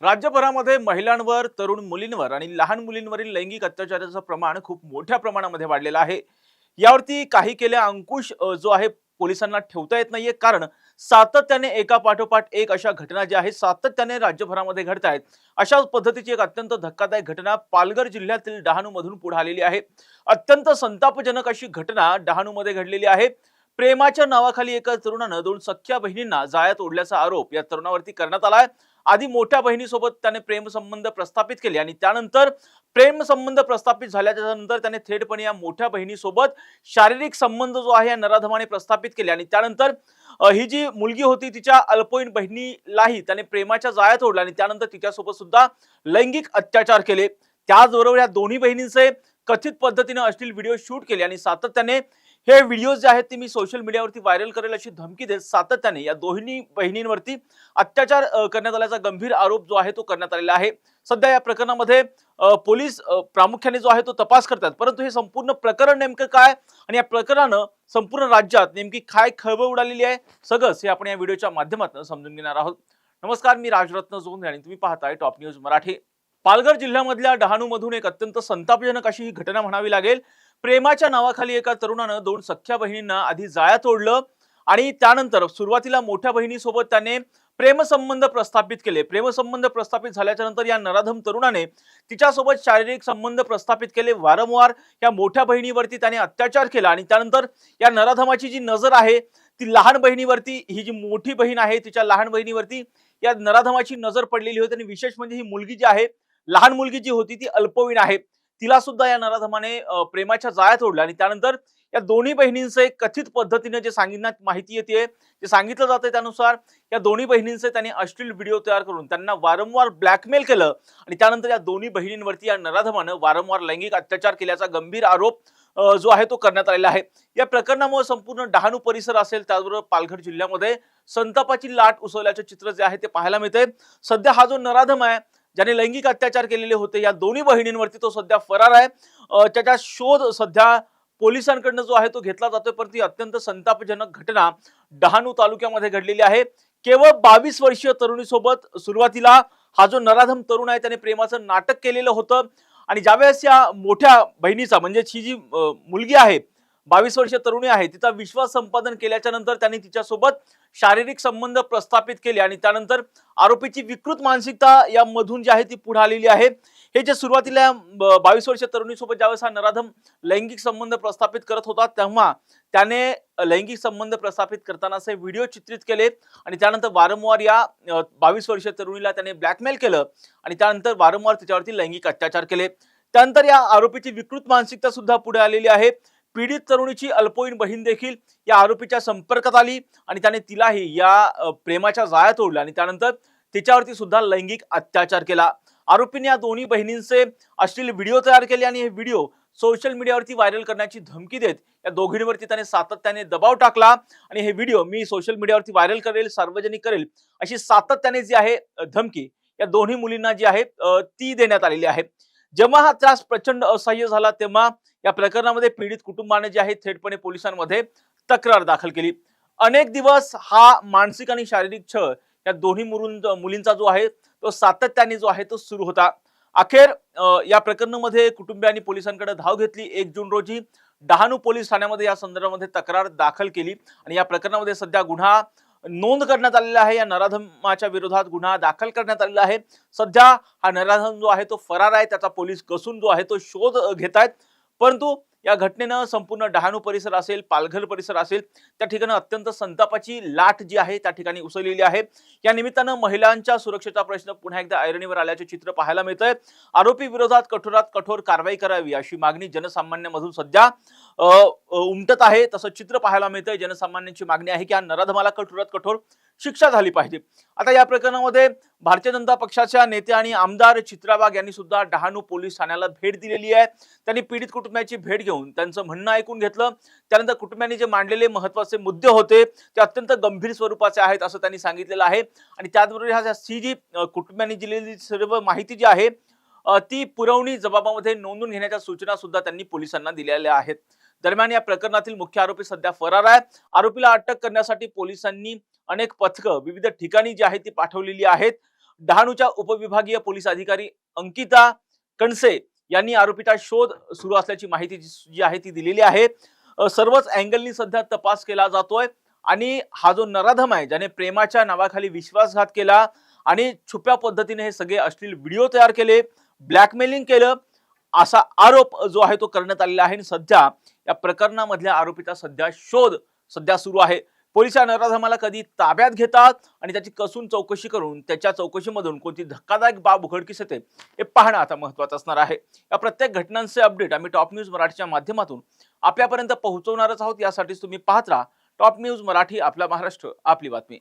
राज्यभरामध्ये महिलांवर, तरुण मुलींवर आणि लहान मुलींवरील लैंगिक अत्याचाराचं प्रमाण खूप मोठ्या प्रमाणामध्ये वाढलेलं आहे। यावरती काही केल्या अंकुश जो आहे पोलिसांना ठेवता येत नाहीये, कारण सातत्याने एका पाठोपाठ एक अशा घटना ज्या आहेत सातत्याने राज्यभरामध्ये घडत आहेत। अशाच पद्धतीची एक अत्यंत धक्कादायक घटना पालघर जिल्ह्यातील डहाणू मधून पुढे आलेली आहे। अत्यंत संतापजनक अशी घटना डहाणूमध्ये घडलेली आहे। प्रेमाच्या नावाखाली एका तरुणानं दोन सख्ख्या बहिणींना जाळ्यात ओढल्याचा आरोप या तरुणावरती करण्यात आलाय। आधी मोठ्या बहिणीसोबत त्याने प्रेम संबंध प्रस्थापित केले आणि त्यानंतर प्रेम संबंध प्रस्थापित झाल्याच्या नंतर त्याने थेटपणे या मोठ्या बहिणीसोबत शारीरिक संबंध जो आहे या नराधमाने प्रस्थापित केले आणि त्यानंतर ही जी मुलगी होती तिच्या अल्पवयीन बहिणीलाही त्याने प्रेमाच्या जाळ्यात ओढलं आणि त्यानंतर तिच्यासोबत सुद्धा लैंगिक अत्याचार केले। त्याचबरोबर या दोन्ही बहिणींचे कथित पद्धतीने अश्लील व्हिडिओ शूट केले आणि सातत्याने हे व्हिडिओज जे आहेत ते मी सोशल मीडियावरती व्हायरल करेल अशी धमकी देत सातत्याने या दोन्ही बहिणींवरती अत्याचार करण्यात आल्याचा गंभीर आरोप जो आहे तो करण्यात आलेला आहे। सध्या या प्रकरणामध्ये पोलीस प्रामुख्याने जो आहे तो तपास करतात, परंतु हे संपूर्ण प्रकरण नेमकं काय आणि या प्रकरणानं संपूर्ण राज्यात नेमकी काय खळबळ उडालेली आहे, सगळंच हे आपण या व्हिडिओच्या माध्यमातून समजून घेणार आहोत। नमस्कार, मी राजरत्न जोंधळे आणि तुम्ही पाहताय टॉप न्यूज मराठी। पालघर जिल्ह्यामधल्या डहाणू मधून एक अत्यंत संतापजनक अशी ही घटना म्हणावी लागेल। प्रेमाच्या नावाखाली एका तरुणानं दोन सख्ख्या बहिणींना आधी जाळ्यात ओढलं आणि त्यानंतर सुरुवातीला मोठ्या बहिणीसोबत त्याने प्रेमसंबंध प्रस्थापित केले। प्रेमसंबंध प्रस्थापित झाल्याच्या नंतर या नराधम तरुणाने तिच्यासोबत शारीरिक संबंध प्रस्थापित केले। वारंवार या मोठ्या बहिणीवरती त्याने अत्याचार केला आणि त्यानंतर या नराधमाची जी नजर आहे ती लहान बहिणीवरती, ही जी मोठी बहीण आहे तिच्या लहान बहिणीवरती या नराधमाची नजर पडलेली होती आणि विशेष म्हणजे ही मुलगी जी आहे, लहान मुलगी जी होती ती अल्पवयीन आहे, तिला सुद्धा या नराधमाने प्रेमाच्या जाळ्यात ओढलं आणि त्यानंतर या दोन्ही बहिणींचे कथित पद्धतीने जे सांगण्यात माहिती येते, जे सांगितलं जातं त्यानुसार या दोन्ही बहिणींचे त्यांनी अश्लील व्हिडिओ तयार करून त्यांना वारंवार ब्लॅकमेल केलं आणि त्यानंतर या दोन्ही बहिणींवरती या नराधमानं वारंवार लैंगिक अत्याचार केल्याचा गंभीर आरोप जो आहे तो करण्यात आलेला आहे। या प्रकरणामुळे संपूर्ण डहाणू परिसर असेल, त्याचबरोबर पालघर जिल्ह्यामध्ये संतापाची लाट उसळल्याचे चित्र जे आहे ते पाहायला मिळते। सध्या हा जो नराधम आहे ज्याने लैंगिक अत्याचार केलेले होते या दोन्ही बहिणींवरती, तो सध्या फरार आहे। त्याचा शोध सध्या पोलिसांकडनं जो आहे तो घेतला जातोय, पण ती अत्यंत संतापजनक घटना डहाणू तालुक्यामध्ये घडलेली आहे। केवळ 22 वर्षीय तरुणीसोबत सुरुवातीला हा जो नराधम तरुण आहे त्याने प्रेमाचं नाटक केलेलं होतं आणि ज्यावेळेस या मोठ्या बहिणीचा म्हणजे ही जी मुलगी आहे, 22 वर्षीय तरुणी आहे, तिचा विश्वास संपादन केल्याच्या नंतर त्यांनी तिच्यासोबत शारीरिक संबंध प्रस्थापित केले आणि त्यानंतर आरोपीची विकृत मानसिकता या मधून जी आहे ती पुढे आलेली आहे। हे जे सुरुवातीला 22 वर्षीय तरुणीसोबत ज्यावेळेस हा नराधम लैंगिक संबंध प्रस्थापित करत होता, तेव्हा त्याने लैंगिक संबंध प्रस्थापित करताना असे व्हिडिओ चित्रित केले आणि त्यानंतर वारंवार या 22 वर्षीय तरुणीला त्याने ब्लॅकमेल केलं आणि त्यानंतर वारंवार तिच्यावरती लैंगिक अत्याचार केले। त्यानंतर या आरोपीची विकृत मानसिकता सुद्धा पुढे आलेली आहे। पीडित तरुणीची अल्पवयीन बहीण देखील या आरोपीच्या संपर्कात आली आणि त्याने तिलाही या प्रेमाच्या जाळ्यात ओढलं आणि त्यानंतर तिच्यावरती सुद्धा लैंगिक अत्याचार केला। आरोपीने या दोन्ही बहिणींचे अश्लील व्हिडिओ तयार केले आणि हे व्हिडिओ सोशल मीडियावरती व्हायरल करण्याची धमकी देत या दोघींवरती त्याने सातत्याने दबाव टाकला आणि हे व्हिडिओ मी सोशल मीडियावरती व्हायरल करेल, सार्वजनिक करेल अशी सातत्याने जी आहे धमकी या दोन्ही मुलींना जी आहे ती देण्यात आलेली आहे। जेव्हा हा त्रास प्रचंड असह्य झाला तेव्हा या प्रकरणामध्ये पीडित कुटुंबाने जे आहे थेटपणे पोलिसांमध्ये तक्रार दाखल केली। अनेक दिवस हा मानसिक आणि शारीरिक छळ या दोन्ही मुलींचा जो आहे तो सातत्याने जो आहे तो सुरू होता। अखेर या प्रकरणामध्ये कुटुंबियांनी पोलिसांकडे धाव घेतली। 1 जून रोजी डहाणू पोलीस ठाण्यामध्ये या संदर्भामध्ये तक्रार दाखल केली आणि या प्रकरणामध्ये सध्या गुन्हा नोंद करण्यात आलेला आहे। या नराधमाच्या विरोधात गुन्हा दाखल करण्यात आलेला आहे। सध्या हा नराधम जो आहे तो फरार आहे, त्याचा पोलीस कसून जो आहे तो शोध घेत आहेत, परंतु या घटनेनं संपूर्ण डहाणू परिसर असेल, पालघर परिसर असेल, त्या ठिकाणी अत्यंत संतापाची लाट जी आहे त्या ठिकाणी उसळलेली आहे। या निमित्तानं महिलांच्या सुरक्षेचा प्रश्न पुन्हा एकदा ऐरणीवर आल्याचे चित्र पाहायला मिळतंय। आरोपी विरोधात कठोरात कठोर कारवाई करावी अशी मागणी जनसामान्यांमधून सध्या उमटत आहे। तसं चित्र पाहायला मिळतंय। जनसामान्यांची मागणी आहे की या नराधमाला कठोरात कठोर शिक्षा झाली पाहिजे। आता या प्रकरणामध्ये भारतीय जनता पक्षाच्या नेते आणि आमदार चित्रा वाघ यांनी सुद्धा डहाणू पोलीस ठाण्याला भेट दिलेली आहे। त्यांनी पीडित कुटुंबाची भेट घेऊन त्यांचं म्हणणं ऐकून घेतलं। त्यानंतर कुटुंबियांनी जे मांडलेले महत्त्वाचे मुद्दे होते ते अत्यंत गंभीर स्वरूपाचे आहेत असं त्यांनी सांगितलेलं आहे आणि त्याचबरोबर ही जी कुटुंबियांनी दिलेली सर्व माहिती जी आहे ती पुरवणी जबाबामध्ये नोंदून घेण्याच्या सूचना सुद्धा त्यांनी पोलिसांना दिलेल्या आहेत। दरम्यान या प्रकरणातील मुख्य आरोपी सध्या फरार आहे। आरोपीला अटक करण्यासाठी पोलिसांनी अनेक पथकं विविध ठिकाणी जी आहेत ती पाठवलेली आहेत। डहाणूच्या उपविभागीय पोलीस अधिकारी अंकिता कणसे यांनी आरोपीचा शोध सुरू असल्याची माहिती जी आहे ती दिलेली आहे। सर्वच अँगलनी सध्या तपास केला जातोय आणि हा जो नराधम आहे ज्याने प्रेमाच्या नावाखाली विश्वासघात केला आणि छुप्या पद्धतीने हे सगळे अश्लील व्हिडिओ तयार केले, ब्लॅकमेलिंग केलं, असा आरोप जो आहे तो करण्यात आलेला आहे आणि सध्या या प्रकरणामधल्या आरोपीचा शोध सुरू आहे। पोलिस या नराधमाला कधी ताब्यात घेतात आणि त्याची कसून चौकशी करून त्याच्या चौकशीमधून कोणती धक्कादायक बाब उघडकीस येते हे पाहणं आता महत्त्वाचं असणार आहे। या प्रत्येक घटनांचे अपडेट आम्ही टॉप न्यूज मराठीच्या माध्यमातून आपल्यापर्यंत पोहोचवणारच आहोत। यासाठीच तुम्ही पाहत राहा टॉप न्यूज मराठी, आपला महाराष्ट्र आपली बातमी।